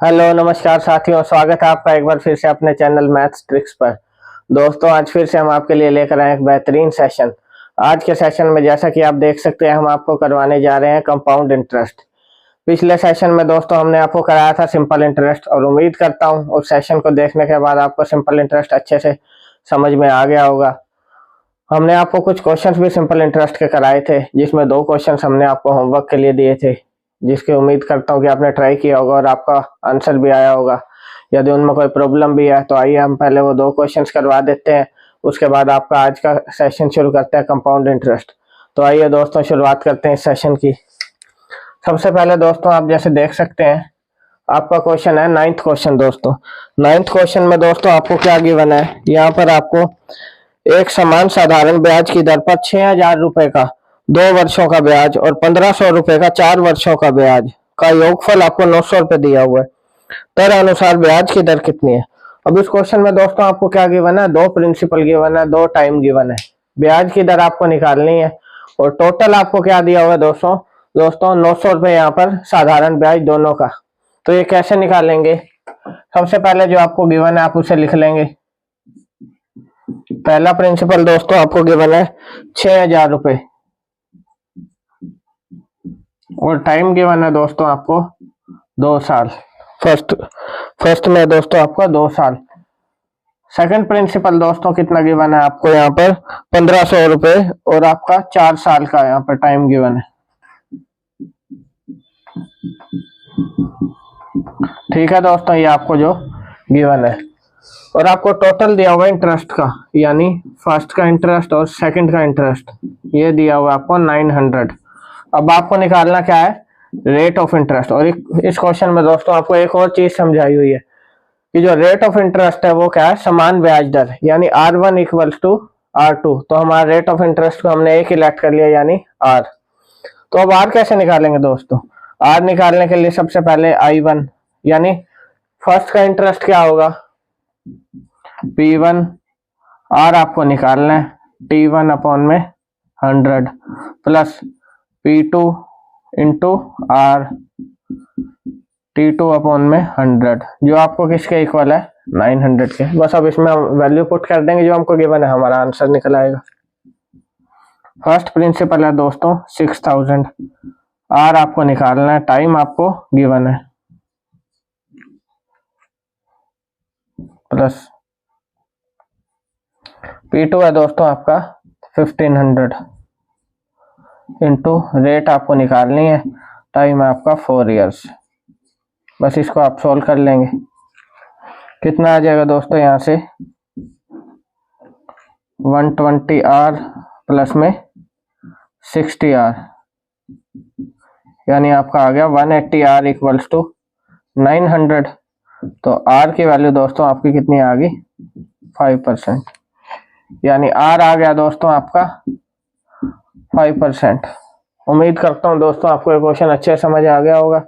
Hello नमस्कार साथियों, स्वागत है आपका एक बार फिर से अपने चैनल मैथ्स ट्रिक्स पर। दोस्तों आज फिर से हम आपके लिए लेकर आए एक बेहतरीन सेशन। आज के सेशन में जैसा कि आप देख सकते हैं हम आपको करवाने जा रहे हैं कंपाउंड इंटरेस्ट। पिछले सेशन में दोस्तों हमने आपको कराया था सिंपल इंटरेस्ट और उम्मीद करता हूं उस सेशन को देखने के बाद आपको सिंपल इंटरेस्ट अच्छे से समझ में आ गया होगा। हमने आपको कुछ क्वेश्चंस भी सिंपल इंटरेस्ट के कराए थे, जिसमें 2 क्वेश्चंस हमने आपको होमवर्क के लिए दिए थे, जिसकी उम्मीद करता हूँ कि आपने ट्राई किया होगा और आपका आंसर भी आया होगा। यदि उनमें कोई प्रॉब्लम भी है तो आइए हम पहले वो 2 क्वेश्चंस करवा देते हैं, उसके बाद आपका आज का सेशन शुरू करते हैं कंपाउंड इंटरेस्ट। तो आइए दोस्तों शुरुआत करते हैं इस सेशन की। सबसे पहले दोस्तों आप जैसे देख सकते हैं आपका क्वेश्चन है 9th क्वेश्चन। दोस्तों 9th क्वेश्चन में दोस्तों आपको क्या गिवन है, यहाँ पर आपको एक समान साधारण ब्याज की दर पर 6,000 रुपए का 2 वर्षों का ब्याज और 1,500 रुपए का 4 वर्षों का ब्याज का योगफल आपको 900 रुपए दिया हुआ है। तर अनुसार ब्याज की दर कितनी है। अब इस क्वेश्चन में दोस्तों आपको क्या गिवन है, 2 प्रिंसिपल गिवन है, 2 टाइम गिवन है। ब्याज की दर आपको निकालनी है और टोटल आपको क्या दिया हुआ है दोस्तों 900 रुपए यहाँ पर साधारण ब्याज दोनों का। तो ये कैसे निकालेंगे, सबसे पहले जो आपको गिवन है आप उसे लिख लेंगे। पहला प्रिंसिपल दोस्तों आपको गिवन है 6,000 रुपए और टाइम गिवन है दोस्तों आपको 2 साल। फर्स्ट में दोस्तों आपका 2 साल। सेकंड प्रिंसिपल दोस्तों कितना गिवन है आपको, यहाँ पर 1,500 रुपए और आपका 4 साल का यहाँ पर टाइम गिवन है। ठीक है दोस्तों, ये आपको जो गिवन है और आपको टोटल दिया हुआ इंटरेस्ट का, यानी फर्स्ट का इंटरेस्ट और सेकंड का इंटरेस्ट, ये दिया हुआ आपको 900। अब आपको निकालना क्या है, रेट ऑफ इंटरेस्ट। और इस क्वेश्चन में दोस्तों आपको एक और चीज समझाई हुई है कि जो रेट ऑफ इंटरेस्ट है वो क्या है, समान ब्याज दर, यानी R1 इक्वल्स टू R2। तो हमारा रेट ऑफ इंटरेस्ट को हमने एक इलेक्ट कर लिया यानी R। तो अब R कैसे निकालेंगे दोस्तों, R निकालने के लिए सबसे पहले I1 यानी फर्स्ट का इंटरेस्ट क्या होगा P1, R आपको निकालना है T1 अपॉन में 100 plus P2 into R T2 upon में 100, जो आपको किसके इक्वल है 900 के। बस अब इसमें हम वैल्यू पुट कर देंगे जो हमको गिवन है, हमारा आंसर निकल आएगा। फर्स्ट प्रिंसिपल है दोस्तों 6000, R आपको निकालना है, टाइम आपको गिवन है प्लस P2 है दोस्तों आपका 1500 इंटू रेट आपको निकालनी है, टाइम है आपका 4 इयर्स। बस इसको आप सोल्व कर लेंगे, कितना आ जाएगा दोस्तों, यहाँ से 120R प्लस में 60R, यानी आपका आ गया 180R इक्वल्स टू 900। तो R की वैल्यू दोस्तों आपकी कितनी आ गई 5%, यानी R आ गया दोस्तों आपका 5%। उम्मीद करता हूँ दोस्तों आपको ये क्वेश्चन अच्छे से समझ आ गया होगा।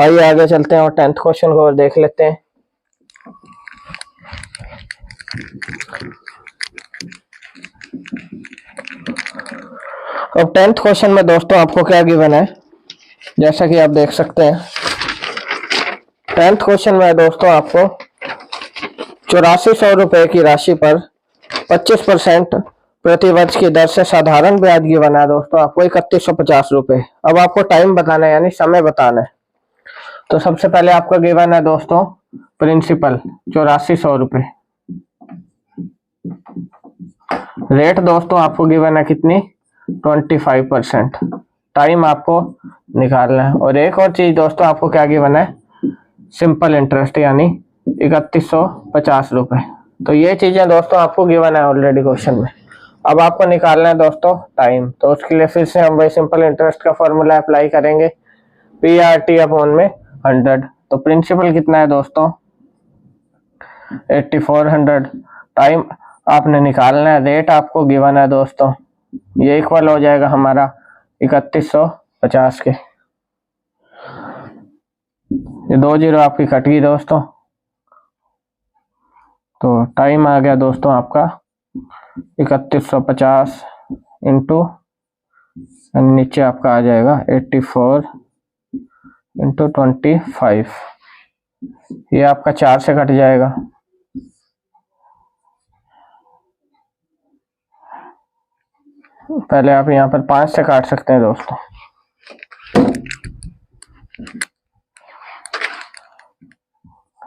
आइए आगे चलते हैं और 10th क्वेश्चन को और देख लेते हैं। अब 10th क्वेश्चन में दोस्तों आपको क्या गिवन है, जैसा कि आप देख सकते हैं 10th क्वेश्चन में दोस्तों आपको 8400 रुपए की राशि पर 25% प्रति वर्ष की दर से साधारण ब्याज गिवन है दोस्तों आपको 3150 रुपए। अब आपको टाइम बताना है यानी समय बताना है। तो सबसे पहले आपका गिवन है दोस्तों प्रिंसिपल 8400 रुपए, रेट दोस्तों आपको गिवन है कितनी 25%, टाइम आपको निकालना है। और एक और चीज दोस्तों आपको क्या गिवन है, सिंपल इंटरेस्ट यानी 3150 रुपए। तो ये चीजें दोस्तों आपको गिवन है ऑलरेडी क्वेश्चन में। अब आपको निकालना है दोस्तों टाइम, तो उसके लिए फिर से हम वही सिंपल इंटरेस्ट का फॉर्मूला अप्लाई करेंगे, PRT अपॉन में 100। तो प्रिंसिपल कितना है दोस्तों 8400, टाइम आपने निकालना है, रेट आपको गिवन है दोस्तों, ये इक्वल हो जाएगा हमारा 3150 के। ये 2 जीरो आपकी कट गई दोस्तों, तो टाइम आ गया दोस्तों आपका 3150 इंटू नीचे आपका आ जाएगा 84 इंटू 25। ये आपका 4 से कट जाएगा। पहले आप यहाँ पर 5 से काट सकते हैं दोस्तों।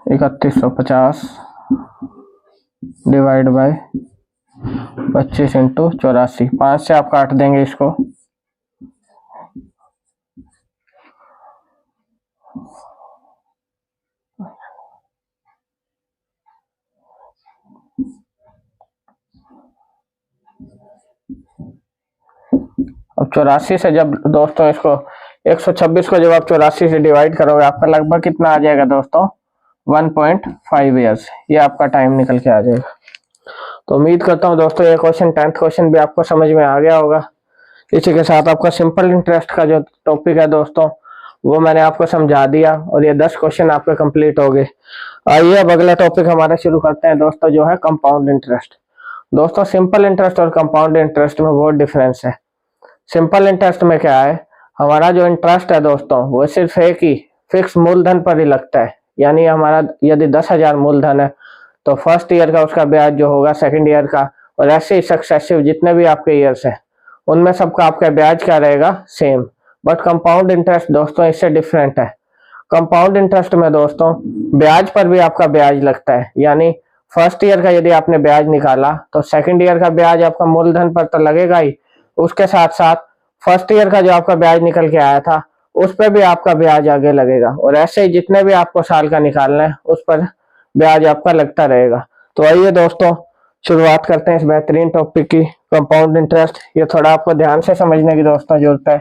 $3150 डिवाइड बाय 25 इंटू 84। 5 से आप काट देंगे इसको। अब 84 से जब दोस्तों इसको 126 को जब आप 84 से डिवाइड करोगे, आपका लगभग कितना आ जाएगा दोस्तों? 1.5 ईयर्स। ये आपका टाइम निकल के आ जाएगा। तो उम्मीद करता हूँ दोस्तों ये क्वेश्चन 10th क्वेश्चन भी आपको समझ में आ गया होगा। इसी के साथ आपका सिंपल इंटरेस्ट का जो टॉपिक है दोस्तों, वो मैंने आपको समझा दिया और ये 10 क्वेश्चन आपके कंप्लीट हो गए। आइए अब अगला टॉपिक हमारा शुरू करते हैं दोस्तों, जो है कंपाउंड इंटरेस्ट। दोस्तों सिंपल इंटरेस्ट और कंपाउंड इंटरेस्ट में बहुत डिफरेंस है। सिंपल इंटरेस्ट में क्या है, हमारा जो इंटरेस्ट है दोस्तों वो सिर्फ एक ही फिक्स मूलधन पर ही लगता है। यानी हमारा यदि 10,000 मूलधन है तो फर्स्ट ईयर का उसका ब्याज जो होगा सेकंड ईयर का, और ऐसे ही सक्सेसिव जितने भी आपके ईयर्स हैं उनमें सबका आपका ब्याज क्या रहेगा? सेम। बट कंपाउंड इंटरेस्ट दोस्तों इससे डिफरेंट है। कंपाउंड इंटरेस्ट में दोस्तों ब्याज पर भी आपका ब्याज लगता है। यानी फर्स्ट ईयर का यदि आपने ब्याज निकाला तो सेकंड ईयर का ब्याज आपका मूलधन पर तो लगेगा ही, उसके साथ साथ फर्स्ट ईयर का जो आपका ब्याज निकल के आया था उस पर भी आपका ब्याज आगे लगेगा, और ऐसे ही जितने भी आपको साल का निकालना है उस पर ब्याज आपका लगता रहेगा। तो आइए दोस्तों शुरुआत करते हैं इस बेहतरीन टॉपिक की, कंपाउंड इंटरेस्ट। ये थोड़ा आपको ध्यान से समझने की दोस्तों जरूरत है।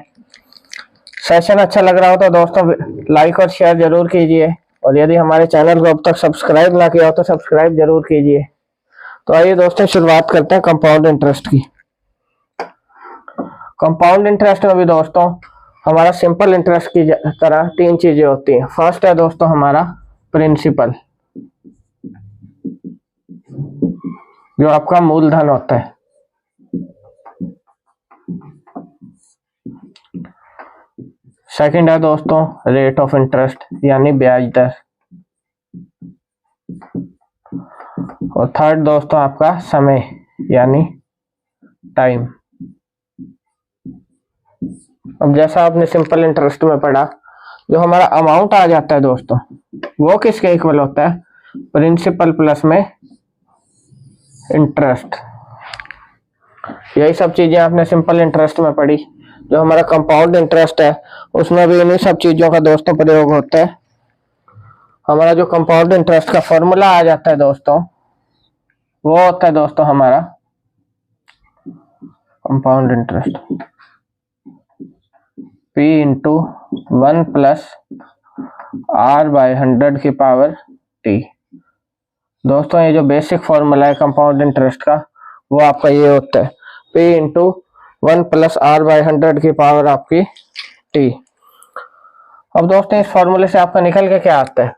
सेशन अच्छा लग रहा हो तो दोस्तों लाइक और शेयर जरूर कीजिए, और यदि हमारे चैनल को अब तक सब्सक्राइब ना किया हो तो सब्सक्राइब जरूर कीजिए। तो आइए दोस्तों शुरुआत करते हैं कंपाउंड इंटरेस्ट की। कंपाउंड इंटरेस्ट में भी दोस्तों हमारा सिंपल इंटरेस्ट की तरह 3 चीजें होती हैं। फर्स्ट है दोस्तों हमारा प्रिंसिपल, जो आपका मूलधन होता है। सेकंड है दोस्तों रेट ऑफ इंटरेस्ट यानी ब्याज दर, और थर्ड दोस्तों आपका समय यानी टाइम। अब जैसा आपने सिंपल इंटरेस्ट में पढ़ा, जो हमारा अमाउंट आ जाता है दोस्तों वो किसके इक्वल होता है? प्रिंसिपल प्लस में इंटरेस्ट। यही सब चीजें आपने सिंपल इंटरेस्ट में पढ़ी। जो हमारा कंपाउंड इंटरेस्ट है उसमें भी इन्हीं सब चीजों का दोस्तों प्रयोग होता है। हमारा जो कंपाउंड इंटरेस्ट का फॉर्मूला आ जाता है दोस्तों वो होता है दोस्तों हमारा compound interest P into 1 plus R/100 की पावर T। दोस्तों ये जो बेसिक फॉर्मूला है कंपाउंड इंटरेस्ट का वो आपका ये होता है P इंटू 1 प्लस R/100 की पावर आपकी T। अब दोस्तों इस फॉर्मूले से आपका निकल के क्या आता है?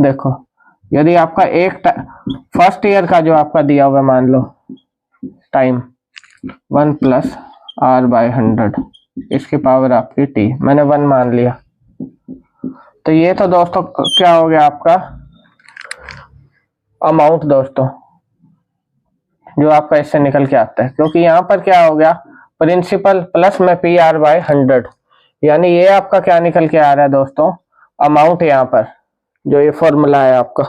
देखो यदि आपका एक फर्स्ट ईयर का जो आपका दिया हुआ मान लो टाइम 1 प्लस R/100 इसकी पावर आपकी T, मैंने 1 मान लिया। तो ये तो दोस्तों क्या हो गया आपका अमाउंट दोस्तों, जो आपका इससे निकल के आता है। क्योंकि यहाँ पर क्या हो गया प्रिंसिपल प्लस में PR/100, यानी ये आपका क्या निकल के आ रहा है दोस्तों? अमाउंट। यहाँ पर जो ये फॉर्मूला है आपका,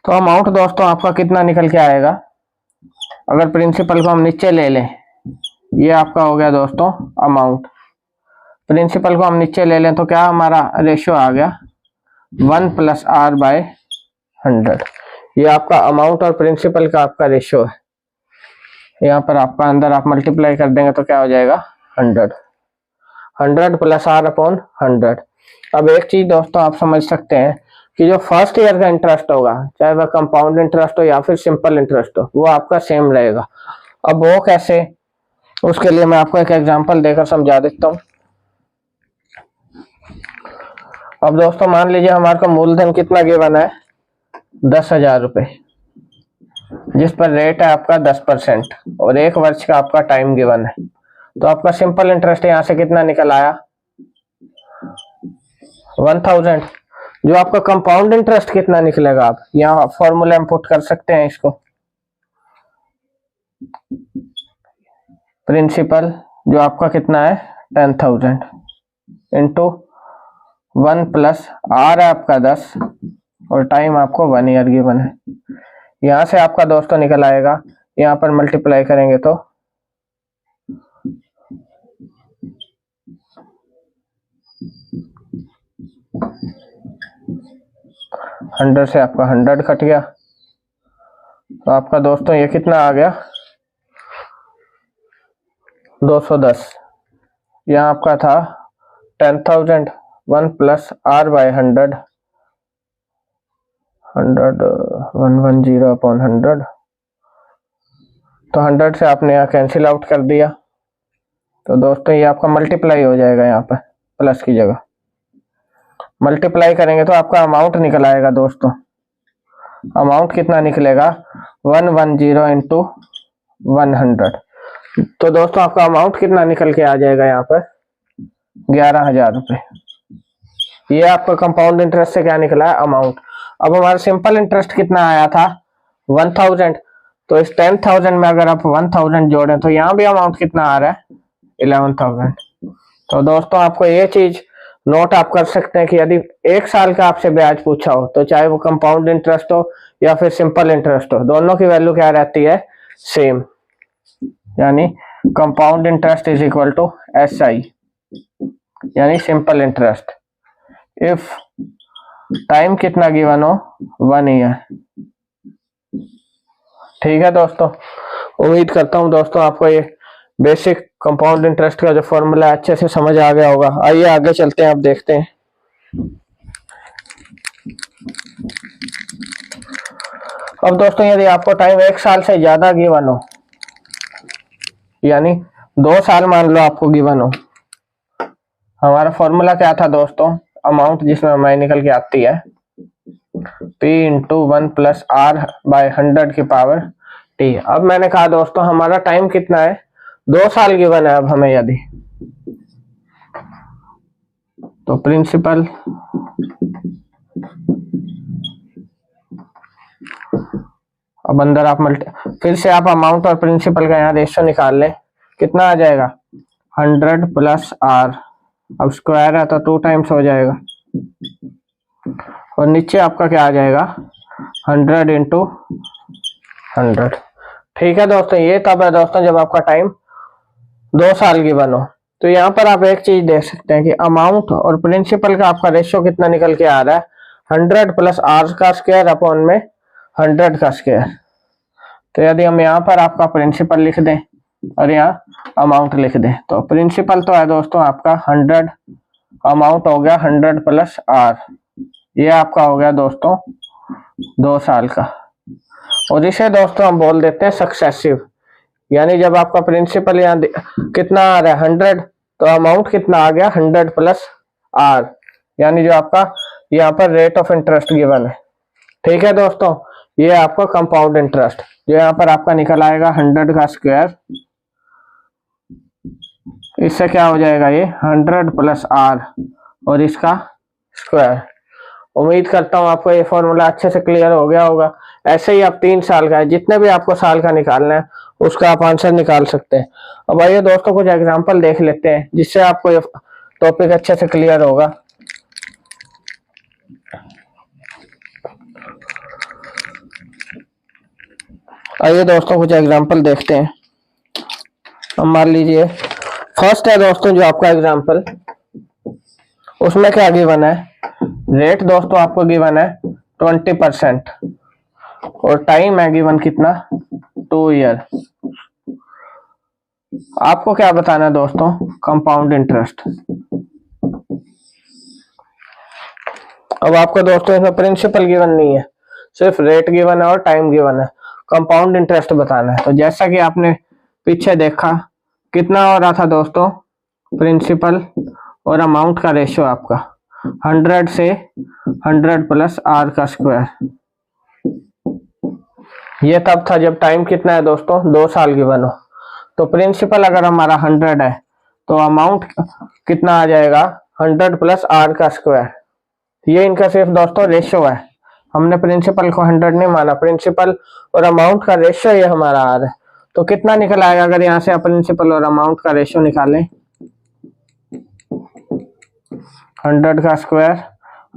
तो अमाउंट दोस्तों आपका कितना निकल के आएगा? अगर प्रिंसिपल को हम नीचे ले लें, ये आपका हो गया दोस्तों अमाउंट। प्रिंसिपल को हम नीचे ले लें तो क्या हमारा रेशियो आ गया 1 प्लस R/100। ये आपका अमाउंट और प्रिंसिपल का आपका रेशियो है। यहाँ पर आपका अंदर आप मल्टीप्लाई कर देंगे तो क्या हो जाएगा 100 प्लस R/100। अब एक चीज दोस्तों आप समझ सकते हैं कि जो फर्स्ट ईयर का इंटरेस्ट होगा, चाहे वह कंपाउंड इंटरेस्ट हो या फिर सिंपल इंटरेस्ट हो, वो आपका सेम रहेगा। अब वो कैसे, उसके लिए मैं आपको एक एग्जांपल देकर समझा देता हूँ। अब दोस्तों मान लीजिए हमारे को मूलधन कितना गिवन है 10,000 रुपए, जिस पर रेट है आपका 10% और 1 वर्ष का आपका टाइम गिवन है। तो आपका सिंपल इंटरेस्ट यहाँ से कितना निकल आया 1000। जो आपका कंपाउंड इंटरेस्ट कितना निकलेगा, आप यहाँ फॉर्मूला इंपुट कर सकते हैं इसको। प्रिंसिपल जो आपका कितना है 10,000 इंटू 1 प्लस आर है आपका 10 और टाइम आपको 1 ईयर गिवन है। यहां से आपका दोस्तों निकल आएगा, यहाँ पर मल्टीप्लाई करेंगे तो 100 से आपका 100 कट गया, तो आपका दोस्तों ये कितना आ गया 210। यहाँ आपका था 10,000 1 प्लस आर बाय 100 110 अपॉन 100, तो 100 से आपने यहाँ कैंसिल आउट कर दिया। तो दोस्तों ये आपका मल्टीप्लाई हो जाएगा, यहाँ पर प्लस की जगह मल्टीप्लाई करेंगे तो आपका अमाउंट निकल आएगा दोस्तों। अमाउंट कितना निकलेगा 110 इंटू 100। तो दोस्तों आपका अमाउंट कितना निकल के आ जाएगा यहाँ पर 11,000 रुपये। ये आपका कंपाउंड इंटरेस्ट से क्या निकला है अमाउंट। अब हमारा सिंपल इंटरेस्ट कितना आया था 1000, तो इस 10,000 में अगर आप 1000 जोड़ें तो यहाँ भी अमाउंट कितना आ रहा है 11,000। तो दोस्तों आपको ये चीज नोट आप कर सकते हैं कि यदि 1 साल का आपसे ब्याज पूछा हो, तो चाहे वो कंपाउंड इंटरेस्ट हो या फिर सिंपल इंटरेस्ट हो, दोनों की वैल्यू क्या रहती है सेम, यानी compound interest is equal to SI यानी सिंपल इंटरेस्ट इफ टाइम कितना गिवन हो 1 ईयर। ठीक है दोस्तों, उम्मीद करता हूं दोस्तों आपको ये बेसिक कंपाउंड इंटरेस्ट का जो फॉर्मूला अच्छे से समझ आ गया होगा। आइए आगे चलते हैं, आप देखते हैं। अब दोस्तों यदि आपको टाइम 1 साल से ज्यादा गिवन हो, यानी 2 साल मान लो आपको गिवन हो, हमारा फॉर्मूला क्या था दोस्तों, अमाउंट जिसमें हमारी निकल के आती है P into 1 plus R by 100 की पावर T। अब मैंने कहा दोस्तों हमारा टाइम कितना है 2 साल गिवन है। अब हमें यदि तो प्रिंसिपल अब अंदर आप फिर से आप अमाउंट और प्रिंसिपल का यहाँ रेशियो निकाल लें, कितना आ जाएगा 100 प्लस आर, अब स्क्वायर है तो 2 टाइम्स हो जाएगा, और नीचे आपका क्या आ जाएगा 100 इंटू 100। ठीक है दोस्तों, ये तब है दोस्तों जब आपका टाइम 2 साल की बनो। तो यहाँ पर आप एक चीज देख सकते हैं कि अमाउंट और प्रिंसिपल का आपका रेशियो कितना निकल के आ रहा है 100 प्लस आर का स्क्वायर अपॉन में 100 का स्क्वायर। तो यदि हम यहाँ पर आपका प्रिंसिपल लिख दें और यहाँ अमाउंट लिख दें, तो प्रिंसिपल तो है दोस्तों आपका 100, अमाउंट हो गया 100 प्लस आर, ये आपका हो गया दोस्तों 2 साल का। और इसे दोस्तों हम बोल देते हैं सक्सेसिव, यानी जब आपका प्रिंसिपल यहाँ कितना आ रहा है 100, तो अमाउंट कितना आ गया 100 प्लस आर, यानी जो आपका यहाँ पर रेट ऑफ इंटरेस्ट गिवन है। ठीक है दोस्तों, ये आपका कंपाउंड इंटरेस्ट जो यहाँ पर आपका निकल आएगा 100 का स्क्वायर, इससे क्या हो जाएगा ये 100 प्लस आर और इसका स्क्वायर। उम्मीद करता हूँ आपको ये फॉर्मूला अच्छे से क्लियर हो गया होगा। ऐसे ही आप 3 साल का है, जितने भी आपको साल का निकालना है उसका आप आंसर निकाल सकते हैं। अब आइए दोस्तों कुछ एग्जांपल देख लेते हैं जिससे आपको ये टॉपिक अच्छे से क्लियर होगा। आइए दोस्तों कुछ एग्जांपल देखते हैं। अब मान लीजिए फर्स्ट है दोस्तों जो आपका एग्जांपल, उसमें क्या गिवन है, रेट दोस्तों आपको गिवन है 20% और टाइम है गिवन कितना 2 ईयर। आपको क्या बताना है दोस्तों, कंपाउंड इंटरेस्ट। अब आपको दोस्तों इसमें प्रिंसिपल गिवन नहीं है, सिर्फ रेट गिवन है और टाइम गिवन है, कंपाउंड इंटरेस्ट बताना है। तो जैसा कि आपने पीछे देखा कितना हो रहा था दोस्तों, प्रिंसिपल और अमाउंट का रेशियो आपका 100 से 100 प्लस आर का स्क्वायर। ये तब था जब टाइम कितना है दोस्तों 2 साल की बनो। तो प्रिंसिपल अगर हमारा 100 है तो अमाउंट कितना आ जाएगा 100 प्लस आर का स्क्वायर, ये इनका सिर्फ दोस्तों रेशियो है, हमने प्रिंसिपल को 100 नहीं माना, प्रिंसिपल और अमाउंट का रेशियो ये हमारा आ रहा है। तो कितना निकल आएगा अगर यहाँ से आप प्रिंसिपल और अमाउंट का रेशियो निकालें, 100 का स्क्वायर।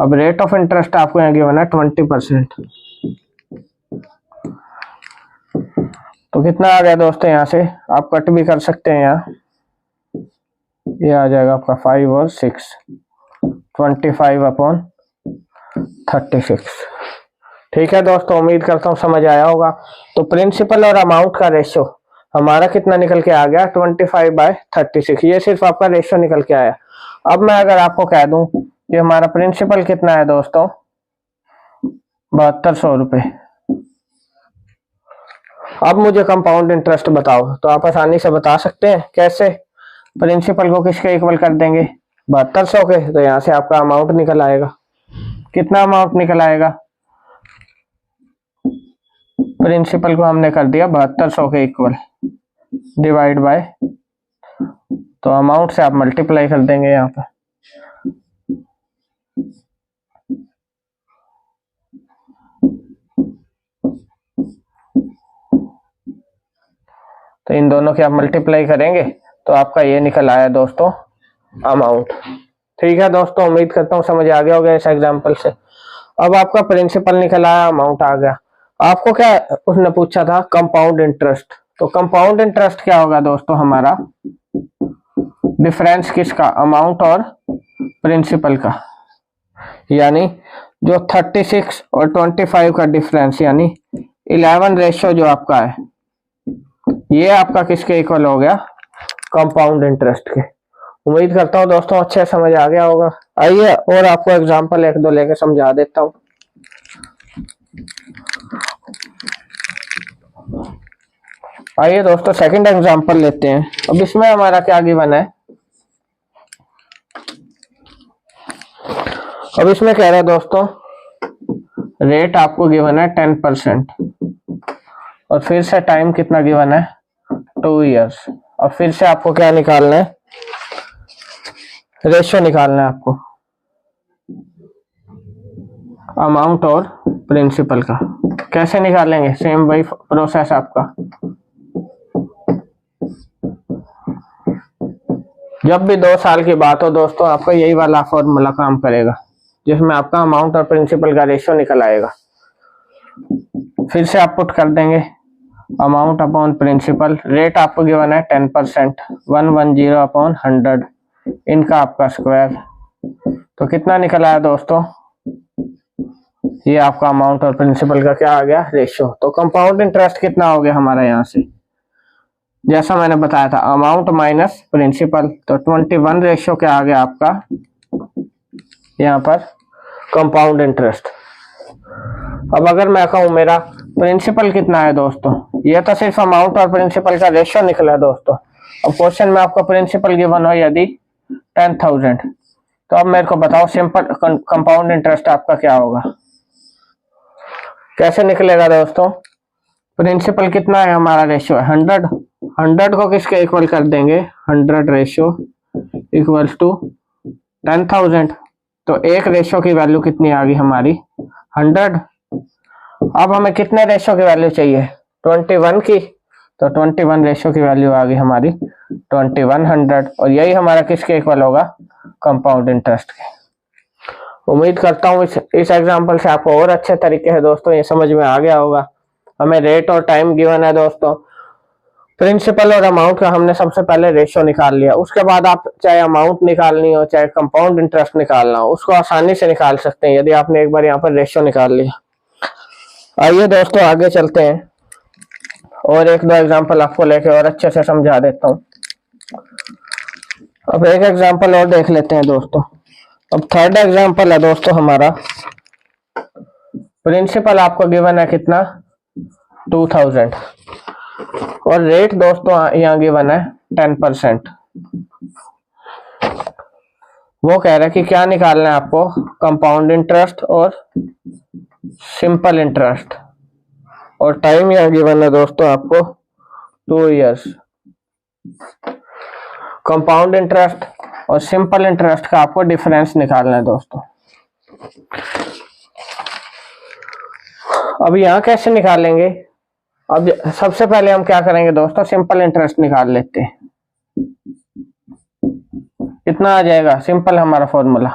अब रेट ऑफ इंटरेस्ट आपको यहाँ गिवन है 20%, तो कितना आ गया दोस्तों, यहाँ से आप कट भी कर सकते हैं, यहाँ ये आ जाएगा आपका 5 और 6, 25/36। ठीक है दोस्तों, उम्मीद करता हूँ समझ आया होगा। तो प्रिंसिपल और अमाउंट का रेशियो हमारा कितना निकल के आ गया, 25/36। ये सिर्फ आपका रेशियो निकल के आया। अब मैं अगर आपको कह दूं कि हमारा प्रिंसिपल कितना है दोस्तों, 7200 रुपये, अब मुझे कंपाउंड इंटरेस्ट बताओ। तो आप आसानी से बता सकते हैं कैसे, प्रिंसिपल को किसके इक्वल कर देंगे, 7200 के। तो यहाँ से आपका अमाउंट निकल आएगा, कितना अमाउंट निकल आएगा, प्रिंसिपल को हमने कर दिया 7200 के इक्वल, डिवाइड बाय, तो अमाउंट से आप मल्टीप्लाई कर देंगे यहाँ पर। तो इन दोनों के आप मल्टीप्लाई करेंगे तो आपका ये निकल आया दोस्तों अमाउंट। ठीक है दोस्तों, उम्मीद करता हूँ समझ आ गया होगा इस एग्जांपल से। अब आपका प्रिंसिपल निकल आया, अमाउंट आ गया, आपको क्या उसने पूछा था, कंपाउंड इंटरेस्ट। तो कंपाउंड इंटरेस्ट क्या होगा दोस्तों, हमारा डिफरेंस किसका, अमाउंट और प्रिंसिपल का, यानी जो 36 और 25 का डिफरेंस, यानी 11 रेशियो जो आपका है, ये आपका किसके इक्वल हो गया, कंपाउंड इंटरेस्ट के। उम्मीद करता हूँ दोस्तों अच्छे समझ आ गया होगा। आइए और आपको एग्जांपल एक दो लेके समझा देता हूँ। आइए दोस्तों सेकंड एग्जांपल लेते हैं। अब इसमें हमारा क्या गिवन है, अब इसमें कह रहा है दोस्तों रेट आपको गिवन है 10%, और फिर से टाइम कितना गिवन है, 2 इयर्स। और फिर से आपको क्या निकालना है, रेशियो निकालना है आपको अमाउंट और प्रिंसिपल का। कैसे निकालेंगे, सेम वही प्रोसेस आपका। जब भी 2 साल की बात हो दोस्तों, आपका यही वाला फॉर्मूला काम करेगा, जिसमें आपका अमाउंट और प्रिंसिपल का रेशियो निकल आएगा। फिर से आप पुट कर देंगे अमाउंट अपॉन प्रिंसिपल, रेट आपको गिवन है 10%, 110/100, इनका आपका स्क्वायर। तो कितना निकल आया दोस्तों, ये आपका अमाउंट और प्रिंसिपल का क्या आ गया, रेशियो। तो कंपाउंड इंटरेस्ट कितना हो गया हमारा, यहाँ से जैसा मैंने बताया था अमाउंट माइनस प्रिंसिपल, तो 21 रेशियो क्या आ गया आपका यहाँ पर कंपाउंड इंटरेस्ट। अब अगर मैं कहूँ मेरा प्रिंसिपल कितना है दोस्तों, ये तो सिर्फ अमाउंट और प्रिंसिपल का रेशियो निकला दोस्तों। अब क्वेश्चन में आपका प्रिंसिपल गिवन हो यदि 10,000, तो अब मेरे को बताओ सिंपल कंपाउंड इंटरेस्ट आपका क्या होगा, कैसे निकलेगा दोस्तों। प्रिंसिपल कितना है हमारा, रेशियो है 100, 100 को किसके इक्वल कर देंगे, 100 रेशियो इक्वल्स टू 10,000। तो एक रेशियो की वैल्यू कितनी आ गई हमारी, 100। अब हमें कितने रेशियो की वैल्यू चाहिए, 21 की, तो 21 रेशियो की वैल्यू आ गई हमारी 2100, और यही हमारा किसके इक्वल होगा, कंपाउंड इंटरेस्ट के। उम्मीद करता हूँ इस एग्जांपल से आपको और अच्छे तरीके से दोस्तों ये समझ में आ गया होगा। हमें रेट और टाइम गिवन है दोस्तों, प्रिंसिपल और अमाउंट का हमने सबसे पहले रेशियो निकाल लिया, उसके बाद आप चाहे अमाउंट निकालनी हो चाहे कंपाउंड इंटरेस्ट निकालना हो, उसको आसानी से निकाल सकते हैं यदि आपने एक बार यहाँ पर रेशियो निकाल लिया। आइए दोस्तों आगे चलते हैं और एक दो एग्जांपल आपको लेके और अच्छे से समझा देता हूँ। अब एक एग्जांपल और देख लेते हैं दोस्तों। अब थर्ड एग्जांपल है दोस्तों हमारा, प्रिंसिपल आपको गिवन है कितना, 2000, और रेट दोस्तों यहाँ गिवन है 10%। वो कह रहा है कि क्या निकालना है आपको, कंपाउंड इंटरेस्ट और सिंपल इंटरेस्ट, और टाइम यहाँ गिवन है दोस्तों आपको 2 इयर्स। कंपाउंड इंटरेस्ट और सिंपल इंटरेस्ट का आपको डिफरेंस निकालना है दोस्तों। अब यहाँ कैसे निकालेंगे? अब सबसे पहले हम क्या करेंगे दोस्तों, सिंपल इंटरेस्ट निकाल लेते हैं। कितना आ जाएगा? सिंपल हमारा फॉर्मूला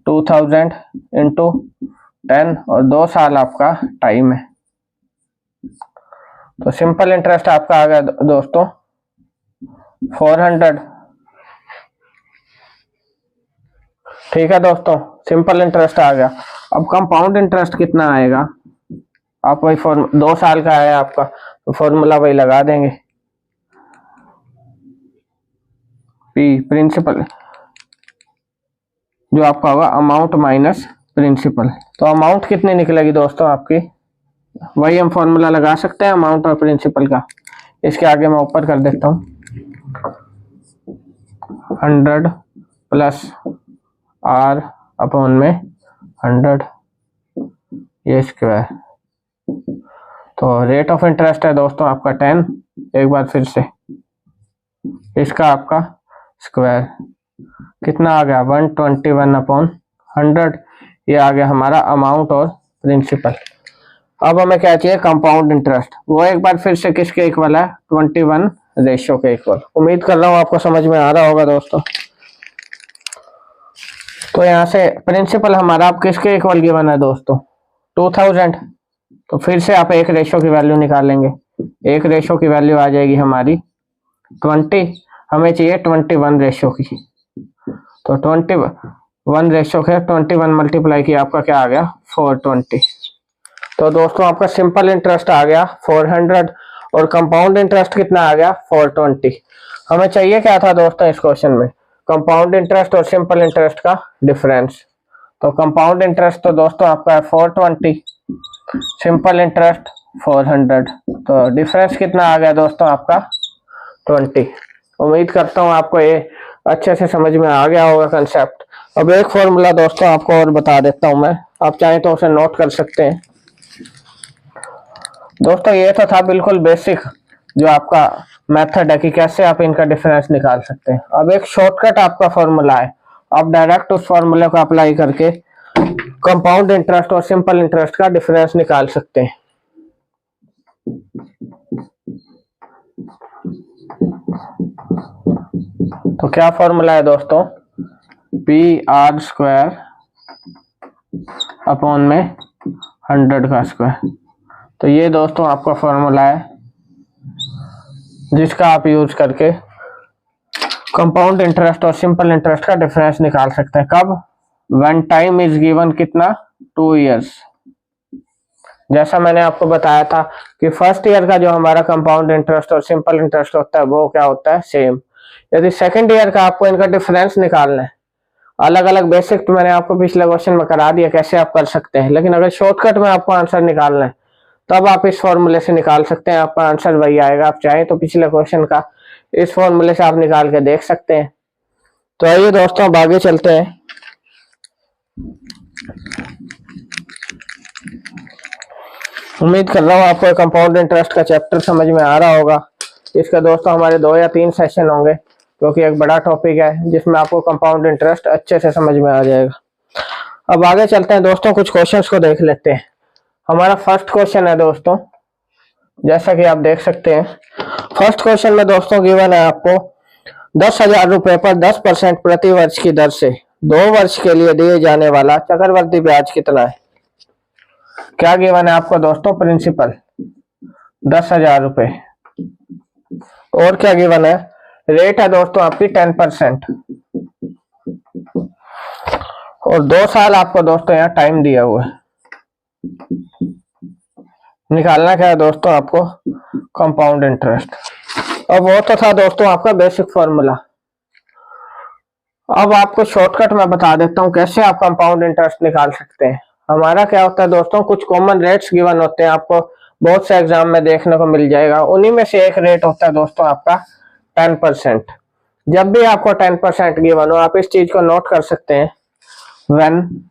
2000 इंटू 10 और 2 साल आपका टाइम है। तो सिंपल इंटरेस्ट आपका आ गया दोस्तों 400। ठीक है दोस्तों, सिंपल इंटरेस्ट आ गया। अब कंपाउंड इंटरेस्ट कितना आएगा? आप वही 2 साल का है आपका, तो फॉर्मूला वही लगा देंगे, पी प्रिंसिपल जो आपका होगा अमाउंट माइनस प्रिंसिपल। तो अमाउंट कितनी निकलेगी दोस्तों आपकी? वही हम फॉर्मूला लगा सकते हैं अमाउंट और प्रिंसिपल का। इसके आगे मैं ऊपर कर देता हूँ 100 प्लस R अपॉन में 100 ये स्क्वायर। तो रेट ऑफ इंटरेस्ट है दोस्तों आपका 10। एक बार फिर से इसका आपका स्क्वायर कितना आ गया? 121 अपॉन 100। ये आ गया हमारा अमाउंट और प्रिंसिपल। अब हमें क्या चाहिए? Compound interest. वो एक बार फिर से किसके इक्वल है? 21 रेशियो के इक्वल। उम्मीद कर रहा हूँ आपको समझ में आ रहा होगा दोस्तों। तो यहाँ से प्रिंसिपल हमारा आप किसके इक्वल गिवन है दोस्तों? 2000। तो फिर से आप एक रेशियो की वैल्यू निकालेंगे। एक रेशियो की वैल्यू आ जाएगी हमारी 20, हमें चाहिए 21 रेशियो की। तो 21 रेशियो के 21 मल्टीप्लाई किया आपका क्या आ गया? 420। तो दोस्तों आपका सिंपल इंटरेस्ट आ गया 400 और कंपाउंड इंटरेस्ट कितना आ गया? 420। हमें चाहिए क्या था दोस्तों इस क्वेश्चन में? कंपाउंड इंटरेस्ट और सिंपल इंटरेस्ट का डिफरेंस। तो कंपाउंड इंटरेस्ट तो दोस्तों आपका है 420, सिंपल इंटरेस्ट 400। तो डिफरेंस कितना आ गया दोस्तों आपका? 20। उम्मीद करता हूँ आपको ये अच्छे से समझ में आ गया होगा कंसेप्ट। अब एक फॉर्मूला दोस्तों आपको और बता देता हूँ मैं, आप चाहें तो उसे नोट कर सकते हैं। दोस्तों ये तो था बिल्कुल बेसिक जो आपका मेथड है कि कैसे आप इनका डिफरेंस निकाल सकते हैं। अब एक शॉर्टकट आपका फॉर्मूला है, आप डायरेक्ट उस फॉर्मूले को अप्लाई करके कंपाउंड इंटरेस्ट और सिंपल इंटरेस्ट का डिफरेंस निकाल सकते हैं। तो क्या फॉर्मूला है दोस्तों? PR² अपॉन में 100 का स्क्वायर। तो ये दोस्तों आपका फॉर्मूला है जिसका आप यूज करके कंपाउंड इंटरेस्ट और सिंपल इंटरेस्ट का डिफरेंस निकाल सकते हैं। कब? व्हेन टाइम इज गिवन कितना? 2 इयर्स। जैसा मैंने आपको बताया था कि फर्स्ट ईयर का जो हमारा कंपाउंड इंटरेस्ट और सिंपल इंटरेस्ट होता है वो क्या होता है? सेम। यदि सेकेंड ईयर का आपको इनका डिफरेंस निकालना है, अलग अलग बेसिक तो मैंने आपको पिछले क्वेश्चन में करा दिया कैसे आप कर सकते हैं, लेकिन अगर शॉर्टकट में आपको आंसर निकालना है तब आप इस फॉर्मूले से निकाल सकते हैं, आपका आंसर वही आएगा। आप चाहें तो पिछले क्वेश्चन का इस फॉर्मूले से आप निकाल के देख सकते हैं। तो आइए दोस्तों अब आगे चलते हैं। उम्मीद कर रहा हूँ आपको कंपाउंड इंटरेस्ट का चैप्टर समझ में आ रहा होगा। इसका दोस्तों हमारे 2 या 3 सेशन होंगे क्योंकि एक बड़ा टॉपिक है जिसमें आपको कंपाउंड इंटरेस्ट अच्छे से समझ में आ जाएगा। अब आगे चलते हैं दोस्तों, कुछ क्वेश्चंस को देख लेते हैं। हमारा फर्स्ट क्वेश्चन है दोस्तों, जैसा कि आप देख सकते हैं फर्स्ट क्वेश्चन में दोस्तों गिवन है आपको 10,000 रुपए पर 10% प्रति वर्ष की दर से 2 वर्ष के लिए दिए जाने वाला चक्रवर्ती ब्याज कितना है? क्या गिवन है आपको दोस्तों? प्रिंसिपल 10,000 रुपए। और क्या गिवन है? रेट है दोस्तों आपकी 10% और 2 साल आपको दोस्तों यहाँ टाइम दिया हुआ है। निकालना क्या है दोस्तों आपको? Compound interest. अब वो तो था दोस्तों आपका बेसिक फॉर्मूला। अब आपको शॉर्टकट में बता देता हूँ कैसे आप कंपाउंड इंटरेस्ट निकाल सकते हैं। हमारा क्या होता है दोस्तों, कुछ कॉमन रेट्स गिवन होते हैं, आपको बहुत से एग्जाम में देखने को मिल जाएगा। उन्हीं में से एक रेट होता है दोस्तों आपका 10%। जब भी आपको 10% गिवन हो आप इस चीज को नोट कर सकते हैं, व्हेन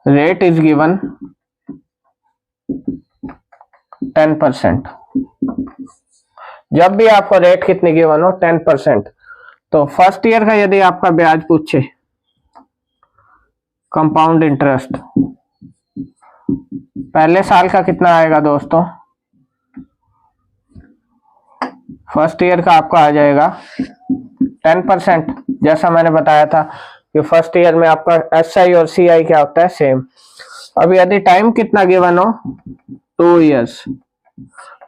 रेट इज गिवन 10%। जब भी आपको रेट कितनी गिवन हो 10%, तो फर्स्ट ईयर का यदि आपका ब्याज पूछे कंपाउंड इंटरेस्ट पहले साल का कितना आएगा दोस्तों, फर्स्ट ईयर का आपका आ जाएगा 10%। जैसा मैंने बताया था कि फर्स्ट ईयर में आपका SI और CI क्या होता है, सेम। अब यदि टाइम कितना गिवन हो, 2 इयर्स,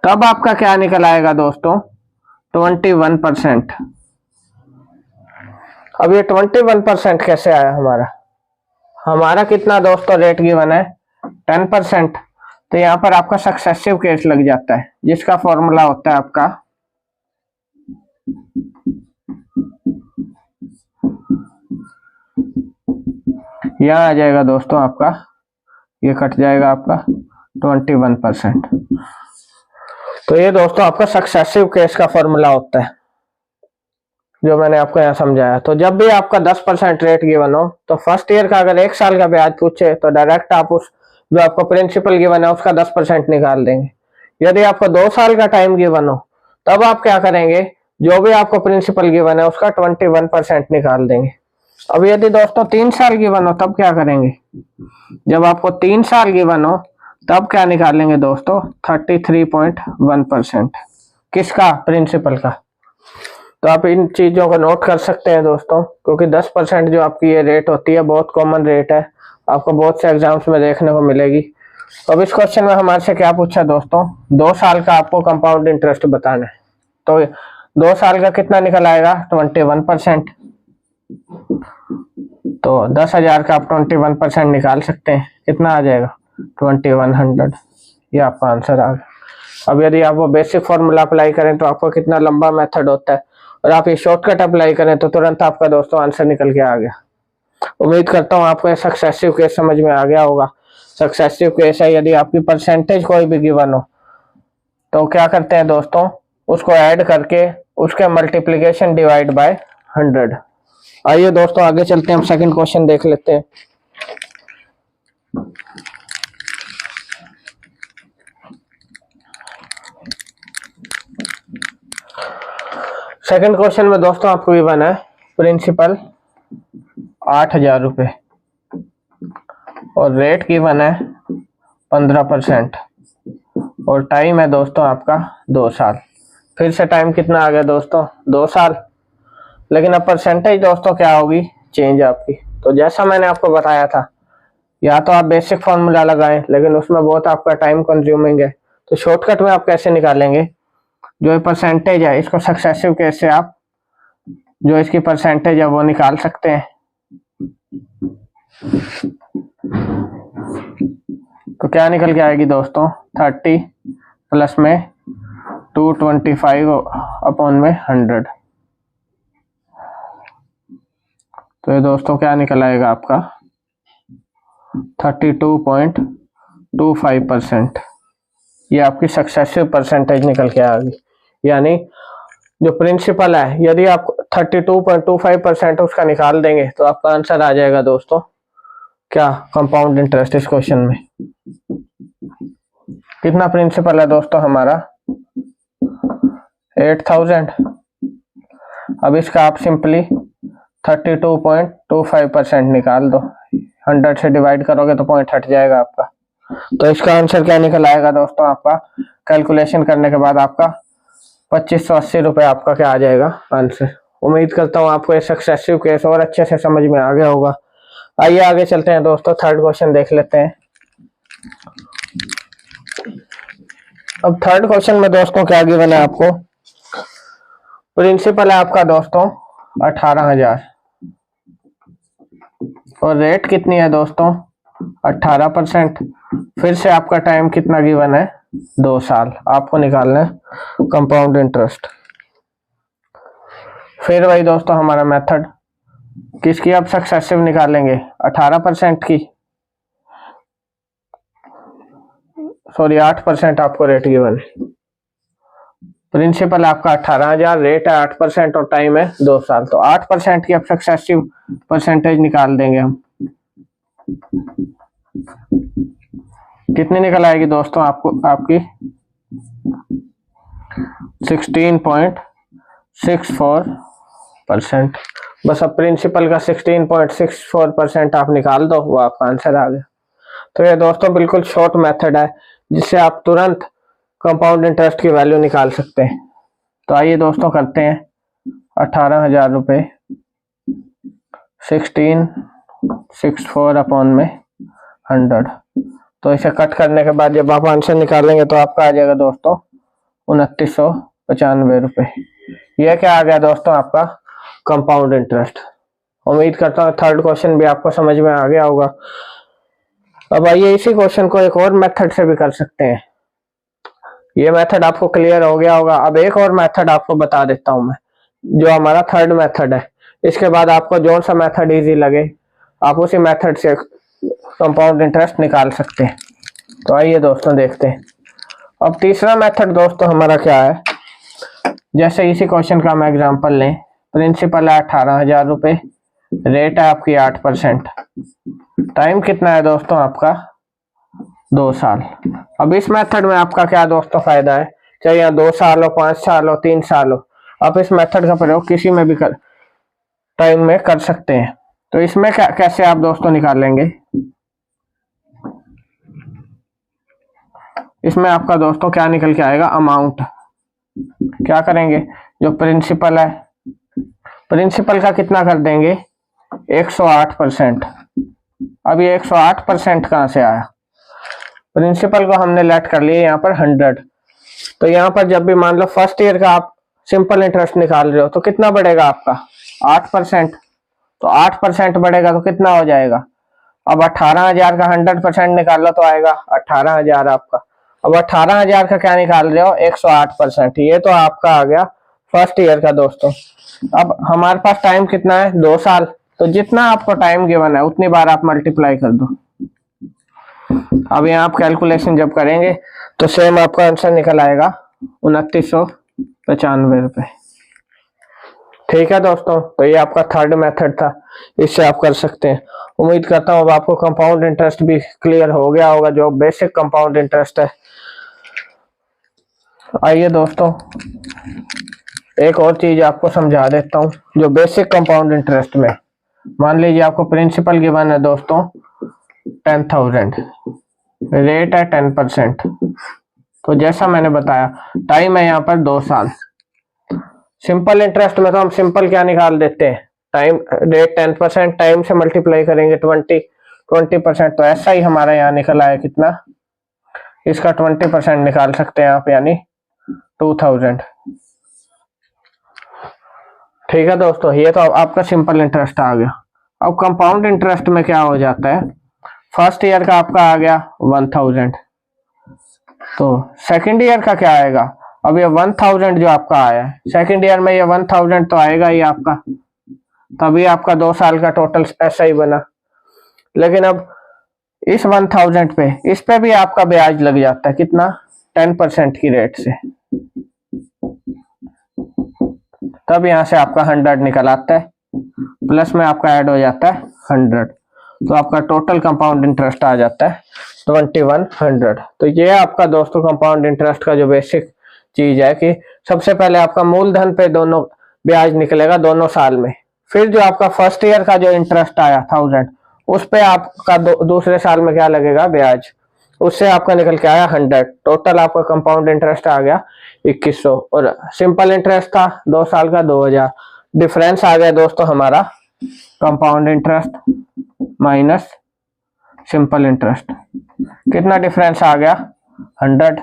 तब आपका क्या निकल आएगा दोस्तों, 21%। अब ये 21% कैसे आया हमारा कितना दोस्तों रेट गिवन है, 10%। तो यहाँ पर आपका सक्सेसिव केस लग जाता है, जिसका फॉर्मूला होता है आपका यहाँ आ जाएगा दोस्तों, आपका ये कट जाएगा आपका 21%। तो ये दोस्तों आपका सक्सेसिव केस का फॉर्मूला होता है, जो मैंने आपको यहाँ समझाया। तो जब भी आपका 10% रेट गिवन हो, तो फर्स्ट ईयर का अगर 1 साल का ब्याज पूछे तो डायरेक्ट आप उस जो आपको प्रिंसिपल गिवन है उसका 10% निकाल देंगे। यदि आपको 2 साल का टाइम गिवन हो, तब आप क्या करेंगे, जो भी आपको प्रिंसिपल गिवन है उसका 21% निकाल देंगे। अब यदि दोस्तों 3 साल गिवन हो, तब क्या करेंगे, जब आपको 3 साल गिवन हो तब क्या निकालेंगे दोस्तों, 33.1%। किसका, प्रिंसिपल का। तो आप इन चीजों को नोट कर सकते हैं दोस्तों, क्योंकि 10% जो आपकी ये रेट होती है बहुत कॉमन रेट है, आपको बहुत से एग्जाम्स में देखने को मिलेगी। तो अब इस क्वेश्चन में हमारे से क्या पूछा दोस्तों, 2 साल का आपको कंपाउंड इंटरेस्ट बताना है। तो 2 साल का कितना निकल आएगा, 21%। तो 10,000 का आप 21% निकाल सकते हैं, कितना आ जाएगा, 2100। ये आपका आंसर आ गया। अब यदि आप वो बेसिक फॉर्मूला अप्लाई करें तो आपको कितना लंबा मेथड होता है, और आप ये शॉर्टकट अप्लाई करें तो तुरंत आपका दोस्तों आंसर निकल के आ गया। उम्मीद करता हूँ आपको सक्सेसिव केस समझ में आ गया होगा। सक्सेसिव केस है, यदि आपकी परसेंटेज कोई भी गिवन हो तो क्या करते हैं दोस्तों, उसको ऐड करके उसके मल्टीप्लीकेशन डिवाइड बाय 100। आइए दोस्तों आगे चलते हैं, हम सेकंड क्वेश्चन देख लेते हैं। सेकंड क्वेश्चन में दोस्तों आपको गिवन है प्रिंसिपल 8,000 रुपये और रेट गिवन है 15% और टाइम है दोस्तों आपका 2 साल। फिर से टाइम कितना आ गया दोस्तों, 2 साल। लेकिन अब परसेंटेज दोस्तों क्या होगी, चेंज आपकी। तो जैसा मैंने आपको बताया था, या तो आप बेसिक फॉर्मूला लगाएं, लेकिन उसमें बहुत आपका टाइम कंज्यूमिंग है। तो शॉर्टकट में आप कैसे निकालेंगे, जो ये परसेंटेज है इसको सक्सेसिव केस से आप जो इसकी परसेंटेज है वो निकाल सकते हैं। तो क्या निकल के आएगी दोस्तों, 30 प्लस में 225 अपॉन में 100। तो ये दोस्तों क्या निकल आएगा आपका 32.25%। ये आपकी सक्सेसिव परसेंटेज निकल के आ गई। यानी जो प्रिंसिपल है, यदि आप 32.25% उसका निकाल देंगे तो आपका आंसर आ जाएगा दोस्तों क्या, कंपाउंड इंटरेस्ट। इस क्वेश्चन में कितना प्रिंसिपल है दोस्तों हमारा, 8,000। अब इसका आप सिंपली 32.25% निकाल दो, 100 से डिवाइड करोगे तो पॉइंट हट जाएगा आपका। तो इसका आंसर क्या निकल आएगा दोस्तों, आपका कैलकुलेशन करने के बाद आपका 2580 रुपये आपका क्या आ जाएगा आंसर। उम्मीद करता हूँ आपको ये सक्सेसिव केस और अच्छे से समझ में आ गया होगा। आइए आगे चलते हैं दोस्तों, थर्ड क्वेश्चन देख लेते हैं। अब थर्ड क्वेश्चन में दोस्तों क्या गिवन है आपको, प्रिंसिपल है आपका दोस्तों 18,000 और रेट कितनी है दोस्तों, 18%। फिर से आपका टाइम कितना गिवन है, 2 साल। आपको निकालना है कंपाउंड इंटरेस्ट। फिर वही दोस्तों हमारा मेथड, किसकी आप सक्सेसिव निकालेंगे, 18% की, सॉरी 8% आपको रेट गिवन है। प्रिंसिपल आपका 18,000, रेट है 8% और टाइम है 2 साल। तो 8% की आप सक्सेसिव परसेंटेज निकाल देंगे हम। कितनी निकल आएगी दोस्तों आपको, आपकी 16.64%। बस अब प्रिंसिपल का 16.64% आप निकाल दो, वो आपका आंसर आ गया। तो ये दोस्तों बिल्कुल शॉर्ट मेथड है जिससे आप तुरंत कंपाउंड इंटरेस्ट की वैल्यू निकाल सकते हैं। तो आइए दोस्तों करते हैं 18,000 रुपये 1664 अपॉन में 100। तो इसे कट करने के बाद जब आप आंसर निकालेंगे तो आपका आ जाएगा दोस्तों 2995 रुपये। यह क्या आ गया दोस्तों आपका कंपाउंड इंटरेस्ट। उम्मीद करता हूँ थर्ड क्वेश्चन भी आपको समझ में आ गया होगा। अब आइए इसी क्वेश्चन को एक और मेथड से भी कर सकते हैं। ये मेथड आपको क्लियर हो गया होगा। अब एक और मेथड आपको बता देता हूं मैं, जो हमारा थर्ड मेथड है। इसके बाद आपको जो सा मेथड इजी लगे आप उसी मेथड से कंपाउंड इंटरेस्ट निकाल सकते हैं। तो आइए दोस्तों देखते हैं। अब तीसरा मेथड दोस्तों हमारा क्या है, जैसे इसी क्वेश्चन का हम एग्जांपल लें। प्रिंसिपल है 18,000 रुपये, रेट है आपकी 8%, टाइम कितना है दोस्तों आपका 2 साल। अब इस मेथड में आपका क्या दोस्तों फायदा है, चाहे यहाँ 2 साल हो, 5 साल हो, 3 साल हो, आप इस मेथड का प्रयोग किसी में भी टाइम में कर सकते हैं। तो इसमें कैसे आप दोस्तों निकालेंगे, इसमें आपका दोस्तों क्या निकल के आएगा, अमाउंट। क्या करेंगे, जो प्रिंसिपल है, प्रिंसिपल का कितना कर देंगे 108%। अब ये 108% कहाँ से आया, प्रिंसिपल को हमने लेट कर लिया यहाँ पर 100। तो यहाँ पर जब भी मान लो फर्स्ट ईयर का आप सिंपल इंटरेस्ट निकाल रहे हो तो कितना बढ़ेगा आपका 8%। तो 8% बढ़ेगा तो कितना हो जाएगा, अब 18,000 का 100% निकाल लो तो आएगा 18,000 आपका। अब 18,000 का क्या निकाल रहे हो 108%। ये तो आपका आ गया फर्स्ट ईयर का दोस्तों। अब हमारे पास टाइम कितना है 2 साल, तो जितना आपको टाइम गिवन है उतनी बार आप मल्टीप्लाई कर दो। अब यहाँ आप कैलकुलेशन जब करेंगे तो सेम आपका आंसर निकल आएगा 2995 रुपये। ठीक है दोस्तों, तो ये आपका थर्ड मेथड था, इससे आप कर सकते हैं। उम्मीद करता हूँ अब आपको कंपाउंड इंटरेस्ट भी क्लियर हो गया होगा, जो बेसिक कंपाउंड इंटरेस्ट है। आइए दोस्तों एक और चीज आपको समझा देता हूँ, जो बेसिक कंपाउंड इंटरेस्ट में मान लीजिए आपको प्रिंसिपल गिवन है दोस्तों 10,000, रेट है 10%। तो जैसा मैंने बताया टाइम है यहाँ पर 2 साल। सिंपल इंटरेस्ट में तो हम सिंपल क्या निकाल देते हैं, टाइम रेट 10%, टाइम से मल्टीप्लाई करेंगे 20%। तो ऐसा ही हमारा यहाँ निकल आया कितना, इसका 20% निकाल सकते हैं आप, यानी 2000। ठीक है दोस्तों, ये तो आपका सिंपल इंटरेस्ट आ गया। अब कंपाउंड इंटरेस्ट में क्या हो जाता है, फर्स्ट ईयर का आपका आ गया 1000, तो सेकंड ईयर का क्या आएगा, अब ये 1000 जो आपका आया है सेकंड ईयर में, ये 1000 तो आएगा ही आपका, तभी आपका 2 साल का टोटल ऐसा ही बना। लेकिन अब इस 1000 पे, इस पे भी आपका ब्याज लग जाता है, कितना 10% की रेट से, तब यहाँ से आपका 100 निकल आता है, प्लस में आपका ऐड हो जाता है 100, तो आपका टोटल कंपाउंड इंटरेस्ट आ जाता है 2100। तो ये आपका दोस्तों कंपाउंड इंटरेस्ट का जो बेसिक चीज है कि सबसे पहले आपका मूलधन पे दोनों ब्याज निकलेगा दोनों साल में, फिर जो आपका फर्स्ट ईयर का जो इंटरेस्ट आया 1000, उस पे आपका दूसरे साल में क्या लगेगा ब्याज, उससे आपका निकल के आया 100। टोटल आपका कंपाउंड इंटरेस्ट आ गया 2100, और सिंपल इंटरेस्ट था 2 साल का 2000। डिफरेंस आ गया दोस्तों हमारा compound interest minus simple interest, कितना डिफरेंस आ गया 100।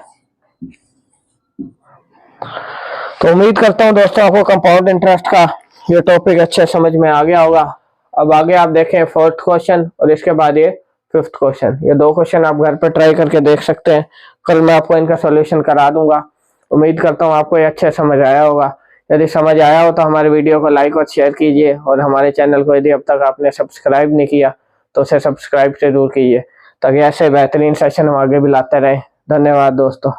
तो उम्मीद करता हूं दोस्तों आपको कंपाउंड इंटरेस्ट का ये टॉपिक अच्छे समझ में आ गया होगा। अब आगे आप देखें 4th क्वेश्चन और इसके बाद ये 5th क्वेश्चन। ये 2 क्वेश्चन आप घर पे ट्राई करके देख सकते हैं, कल मैं आपको इनका सॉल्यूशन करा दूंगा। उम्मीद करता हूँ आपको ये अच्छे समझ आया होगा। यदि समझ आया हो तो हमारे वीडियो को लाइक और शेयर कीजिए, और हमारे चैनल को यदि अब तक आपने सब्सक्राइब नहीं किया तो उसे सब्सक्राइब जरूर कीजिए, ताकि ऐसे बेहतरीन सेशन हम आगे भी लाते रहें। धन्यवाद दोस्तों।